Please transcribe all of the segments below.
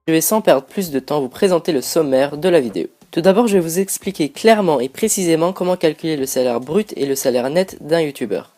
Je vais sans perdre plus de temps vous présenter le sommaire de la vidéo. Tout d'abord, je vais vous expliquer clairement et précisément comment calculer le salaire brut et le salaire net d'un youtubeur.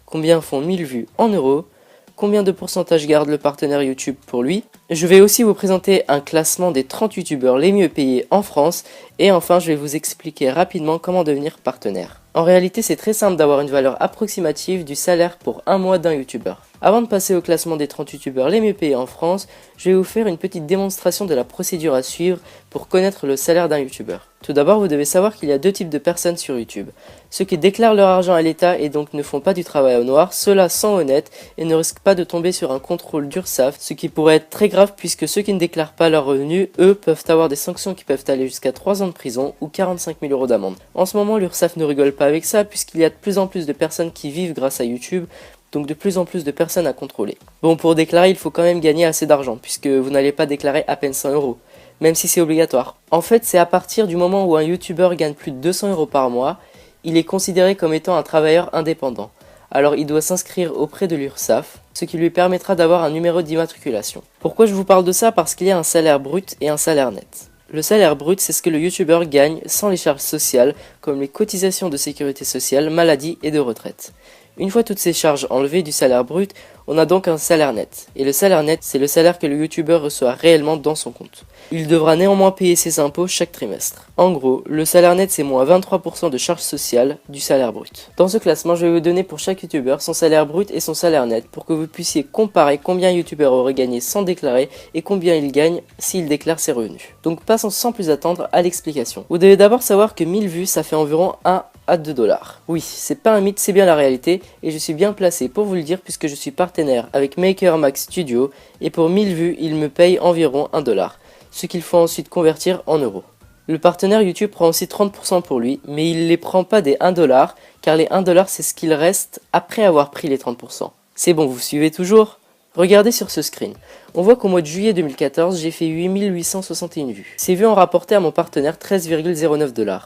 Combien font 1000 vues en euros, combien de pourcentage garde le partenaire YouTube pour lui. Je vais aussi vous présenter un classement des 30 youtubeurs les mieux payés en France et enfin je vais vous expliquer rapidement comment devenir partenaire. En réalité, c'est très simple d'avoir une valeur approximative du salaire pour un mois d'un youtubeur. Avant de passer au classement des 30 youtubeurs les mieux payés en France, je vais vous faire une petite démonstration de la procédure à suivre pour connaître le salaire d'un youtubeur. Tout d'abord, vous devez savoir qu'il y a deux types de personnes sur YouTube. Ceux qui déclarent leur argent à l'État et donc ne font pas du travail au noir, ceux-là sont honnêtes et ne risquent pas de tomber sur un contrôle d'URSSAF, ce qui pourrait être très grave puisque ceux qui ne déclarent pas leurs revenus, eux, peuvent avoir des sanctions qui peuvent aller jusqu'à 3 ans de prison ou 45 000 € d'amende. En ce moment, l'URSSAF ne rigole pas avec ça puisqu'il y a de plus en plus de personnes qui vivent grâce à YouTube, donc de plus en plus de personnes à contrôler. Bon, pour déclarer, il faut quand même gagner assez d'argent puisque vous n'allez pas déclarer à peine 100 €. Même si c'est obligatoire. En fait, c'est à partir du moment où un youtubeur gagne plus de 200 € par mois, il est considéré comme étant un travailleur indépendant. Alors il doit s'inscrire auprès de l'URSSAF, ce qui lui permettra d'avoir un numéro d'immatriculation. Pourquoi je vous parle de ça? Parce qu'il y a un salaire brut et un salaire net. Le salaire brut, c'est ce que le youtubeur gagne sans les charges sociales, comme les cotisations de sécurité sociale, maladie et de retraite. Une fois toutes ces charges enlevées du salaire brut, on a donc un salaire net. Et le salaire net, c'est le salaire que le youtubeur reçoit réellement dans son compte. Il devra néanmoins payer ses impôts chaque trimestre. En gros, le salaire net, c'est moins 23% de charges sociales du salaire brut. Dans ce classement, je vais vous donner pour chaque youtubeur son salaire brut et son salaire net pour que vous puissiez comparer combien un youtubeur aurait gagné sans déclarer et combien il gagne s'il déclare ses revenus. Donc passons sans plus attendre à l'explication. Vous devez d'abord savoir que 1000 vues, ça fait environ 1 à 2 $. Oui, c'est pas un mythe, c'est bien la réalité et je suis bien placé pour vous le dire puisque je suis partenaire avec MakerMax Studio et pour 1000 vues, il me paye environ 1 $, ce qu'il faut ensuite convertir en euros. Le partenaire YouTube prend aussi 30% pour lui, mais il ne les prend pas des 1 $, car les 1 $ c'est ce qu'il reste après avoir pris les 30%. C'est bon, vous suivez toujours? Regardez sur ce screen. On voit qu'au mois de juillet 2014, j'ai fait 8861 vues. Ces vues ont rapporté à mon partenaire 13,09 $.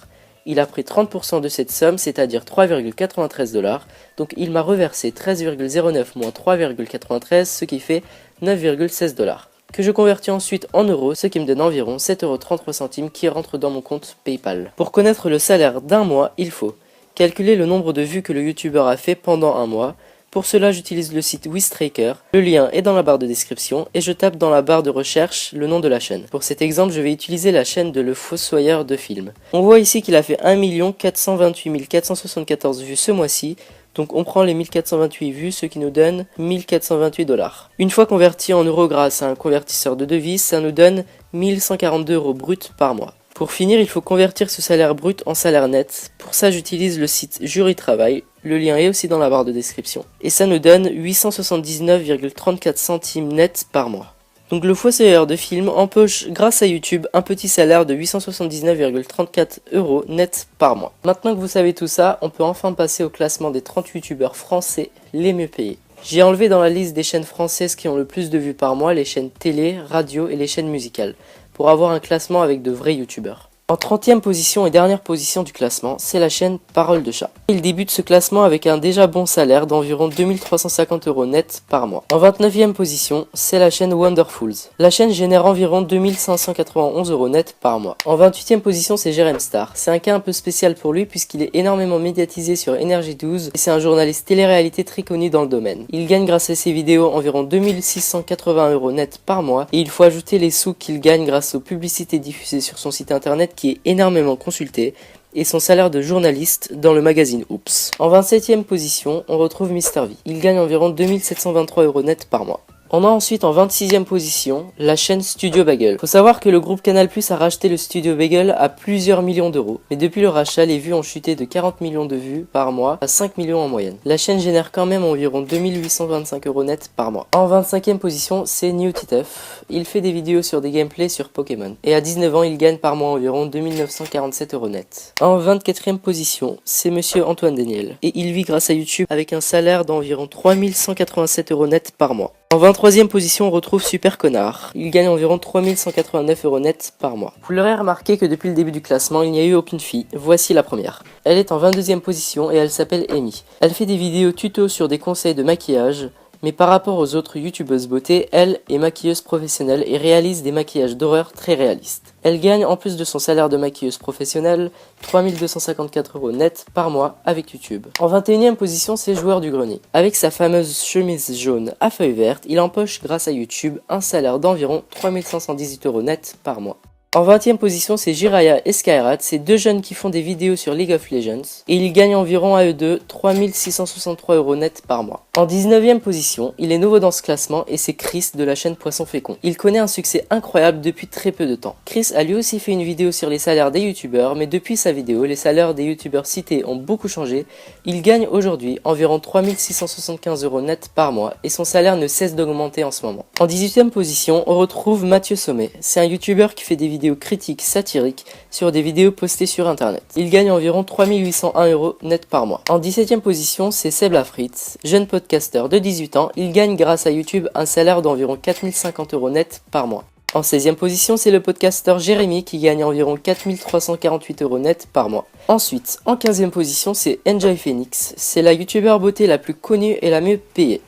Il a pris 30% de cette somme, c'est-à-dire 3,93 $, donc il m'a reversé 13,09 moins 3,93, ce qui fait 9,16 $, que je convertis ensuite en euros, ce qui me donne environ 7,33 € qui rentre dans mon compte PayPal. Pour connaître le salaire d'un mois, il faut calculer le nombre de vues que le youtubeur a fait pendant un mois. Pour cela, j'utilise le site Wistraker, le lien est dans la barre de description et je tape dans la barre de recherche le nom de la chaîne. Pour cet exemple, je vais utiliser la chaîne de Le Fossoyeur de Film. On voit ici qu'il a fait 1 428 474 vues ce mois-ci, donc on prend les 1428 vues, ce qui nous donne 1428 $. Une fois converti en euros grâce à un convertisseur de devises, ça nous donne 1142 € bruts par mois. Pour finir, il faut convertir ce salaire brut en salaire net. Pour ça, j'utilise le site Jury Travail. Le lien est aussi dans la barre de description. Et ça nous donne 879,34 centimes net par mois. Donc le fossoyeur de film empoche grâce à YouTube un petit salaire de 879,34 € net par mois. Maintenant que vous savez tout ça, on peut enfin passer au classement des 30 youtubeurs français les mieux payés. J'ai enlevé dans la liste des chaînes françaises qui ont le plus de vues par mois les chaînes télé, radio et les chaînes musicales, pour avoir un classement avec de vrais youtubeurs. En 30e position et dernière position du classement, c'est la chaîne Parole de Chat. Il débute ce classement avec un déjà bon salaire d'environ 2350 € net par mois. En 29e position, c'est la chaîne Wonderfuls. La chaîne génère environ 2591 € net par mois. En 28e position, c'est Jérém Star. C'est un cas un peu spécial pour lui puisqu'il est énormément médiatisé sur Énergie 12 et c'est un journaliste télé-réalité très connu dans le domaine. Il gagne grâce à ses vidéos environ 2680 € net par mois et il faut ajouter les sous qu'il gagne grâce aux publicités diffusées sur son site internet qui est énormément consulté, et son salaire de journaliste dans le magazine Oops. En 27e position, on retrouve Mr V. Il gagne environ 2723 € net par mois. On a ensuite en 26e position la chaîne Studio Bagel. Faut savoir que le groupe Canal+ a racheté le Studio Bagel à plusieurs millions d'euros. Mais depuis le rachat, les vues ont chuté de 40 millions de vues par mois à 5 millions en moyenne. La chaîne génère quand même environ 2825 € net par mois. En 25e position, c'est NewTiteuf. Il fait des vidéos sur des gameplays sur Pokémon. Et à 19 ans, il gagne par mois environ 2947 € net. En 24e position, c'est Monsieur Antoine Daniel. Et il vit grâce à YouTube avec un salaire d'environ 3187 € net par mois. En 23e position, on retrouve Super Connard. Il gagne environ 3189 € net par mois. Vous l'aurez remarqué que depuis le début du classement, il n'y a eu aucune fille. Voici la première. Elle est en 22e position et elle s'appelle Amy. Elle fait des vidéos tuto sur des conseils de maquillage, Mais par rapport aux autres youtubeuses beauté, elle est maquilleuse professionnelle et réalise des maquillages d'horreur très réalistes. Elle gagne en plus de son salaire de maquilleuse professionnelle 3254 € net par mois avec YouTube. En 21e position, c'est Joueur du Grenier. Avec sa fameuse chemise jaune à feuilles vertes, il empoche grâce à YouTube un salaire d'environ 3518 € net par mois. En 20e position, c'est Jiraya et Skyrat, ces deux jeunes qui font des vidéos sur League of Legends, et ils gagnent environ à eux deux 3663 € net par mois. En 19e position, il est nouveau dans ce classement et c'est Chris de la chaîne Poisson Fécond. Il connaît un succès incroyable depuis très peu de temps. Chris a lui aussi fait une vidéo sur les salaires des youtubeurs, mais depuis sa vidéo, les salaires des youtubeurs cités ont beaucoup changé. Il gagne aujourd'hui environ 3675 € net par mois et son salaire ne cesse d'augmenter en ce moment. En 18e position, on retrouve Mathieu Sommet. C'est un youtubeur qui fait des vidéos critiques satiriques sur des vidéos postées sur internet. Il gagne environ 3801 € net par mois. En 17e position, c'est Seb Lafrite, jeune podcasteur de 18 ans. Il gagne grâce à YouTube un salaire d'environ 4050 € net par mois. En 16e position, c'est le podcasteur Jérémy qui gagne environ 4348 € net par mois. Ensuite, en 15e position, c'est Enjoy Phoenix. C'est la youtubeur beauté la plus connue et la mieux payée.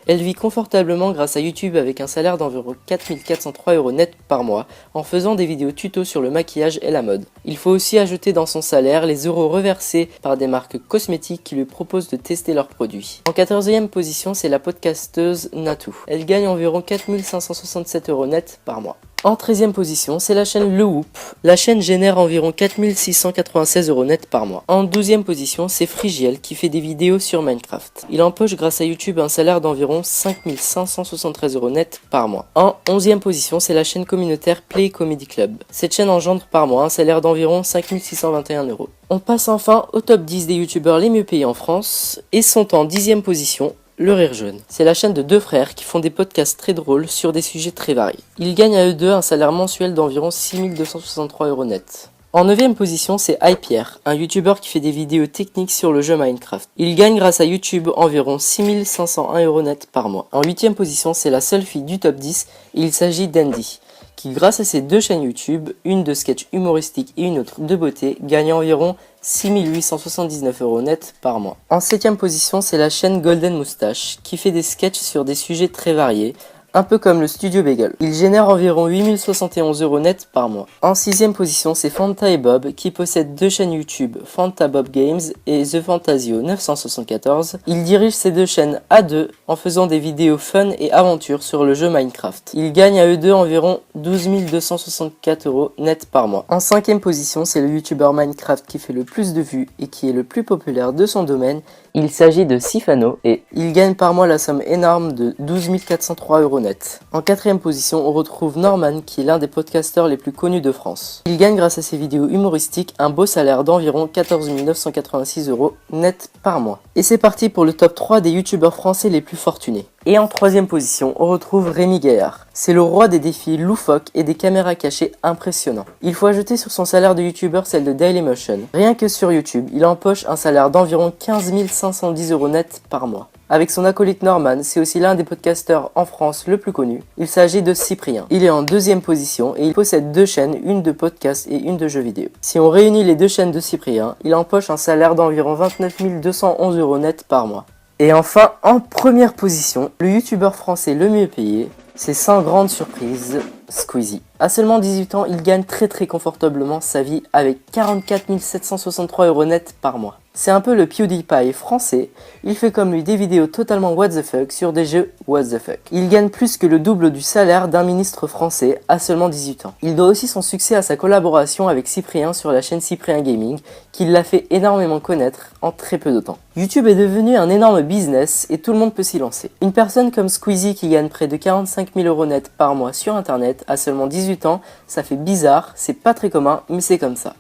Elle vit confortablement grâce à YouTube avec un salaire d'environ 4403 € net par mois en faisant des vidéos tuto sur le maquillage et la mode. Il faut aussi ajouter dans son salaire les euros reversés par des marques cosmétiques qui lui proposent de tester leurs produits. En 14e position, c'est la podcasteuse Natou. Elle gagne environ 4567 € net par mois. En 13e position, c'est la chaîne Le Whoop. La chaîne génère environ 4696 € net par mois. En 12e position, c'est Frigiel qui fait des vidéos sur Minecraft. Il empoche grâce à YouTube un salaire d'environ 5573 € net par mois. En 11e position, c'est la chaîne communautaire Play Comedy Club. Cette chaîne engendre par mois un salaire d'environ 5621 €. On passe enfin au top 10 des youtubeurs les mieux payés en France et sont en 10e position. Le Rire Jaune. C'est la chaîne de deux frères qui font des podcasts très drôles sur des sujets très variés. Ils gagnent à eux deux un salaire mensuel d'environ 6263 € net. En 9e position, c'est iPierre, un youtubeur qui fait des vidéos techniques sur le jeu Minecraft. Il gagne grâce à YouTube environ 6501 € net par mois. En 8e position, c'est la seule fille du top 10 et il s'agit d'Andy, qui grâce à ses deux chaînes YouTube, une de sketch humoristique et une autre de beauté, gagne environ 6879 € net par mois. En 7e position, c'est la chaîne Golden Moustache, qui fait des sketchs sur des sujets très variés, un peu comme le Studio Bagel. Il génère environ 8071 € net par mois. En 6e position, c'est Fanta et Bob, qui possèdent deux chaînes YouTube, Fanta Bob Games et The Fantasio 974. Il dirige ces deux chaînes à deux en faisant des vidéos fun et aventures sur le jeu Minecraft. Ils gagnent à eux deux environ 12 264 € net par mois. En 5e position, c'est le youtubeur Minecraft qui fait le plus de vues et qui est le plus populaire de son domaine. Il s'agit de Sifano et il gagne par mois la somme énorme de 12 403 € net. En 4e position, on retrouve Norman qui est l'un des podcasteurs les plus connus de France. Il gagne grâce à ses vidéos humoristiques un beau salaire d'environ 14 986 € net par mois. Et c'est parti pour le top 3 des youtubeurs français les plus fortunés. Et en 3e position, on retrouve Rémi Gaillard. C'est le roi des défis loufoques et des caméras cachées impressionnants. Il faut ajouter sur son salaire de youtubeur celle de Dailymotion. Rien que sur YouTube, il empoche un salaire d'environ 15 510 € net par mois. Avec son acolyte Norman, c'est aussi l'un des podcasteurs en France le plus connu. Il s'agit de Cyprien. Il est en 2e position et il possède deux chaînes, une de podcast et une de jeux vidéo. Si on réunit les deux chaînes de Cyprien, il empoche un salaire d'environ 29 211 € net par mois. Et enfin, en première position, le youtubeur français le mieux payé, c'est sans grande surprise, Squeezie. À seulement 18 ans, il gagne très confortablement sa vie avec 44 763 € net par mois. C'est un peu le PewDiePie français, il fait comme lui des vidéos totalement what the fuck sur des jeux what the fuck. Il gagne plus que le double du salaire d'un ministre français à seulement 18 ans. Il doit aussi son succès à sa collaboration avec Cyprien sur la chaîne Cyprien Gaming, qui l'a fait énormément connaître en très peu de temps. YouTube est devenu un énorme business et tout le monde peut s'y lancer. Une personne comme Squeezie qui gagne près de 45 000 € net par mois sur internet à seulement 18 ans, ça fait bizarre, c'est pas très commun, mais c'est comme ça.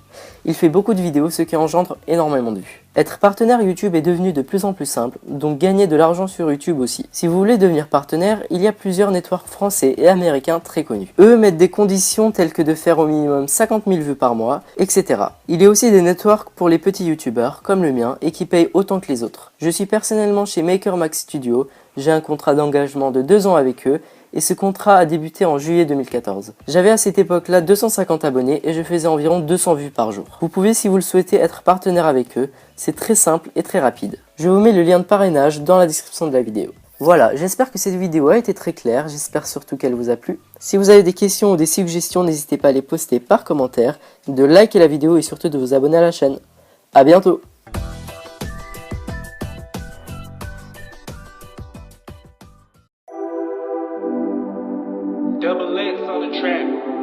Il fait beaucoup de vidéos, ce qui engendre énormément de vues. Être partenaire YouTube est devenu de plus en plus simple, donc gagner de l'argent sur YouTube aussi. Si vous voulez devenir partenaire, il y a plusieurs networks français et américains très connus. Eux mettent des conditions telles que de faire au minimum 50 000 vues par mois, etc. Il y a aussi des networks pour les petits youtubeurs, comme le mien, et qui payent autant que les autres. Je suis personnellement chez Maker Max Studio, j'ai un contrat d'engagement de 2 ans avec eux, et ce contrat a débuté en juillet 2014. J'avais à cette époque-là 250 abonnés et je faisais environ 200 vues par jour. Vous pouvez, si vous le souhaitez, être partenaire avec eux, c'est très simple et très rapide. Je vous mets le lien de parrainage dans la description de la vidéo. Voilà, j'espère que cette vidéo a été très claire, j'espère surtout qu'elle vous a plu. Si vous avez des questions ou des suggestions, n'hésitez pas à les poster par commentaire, de liker la vidéo et surtout de vous abonner à la chaîne. A bientôt! Double X on the track.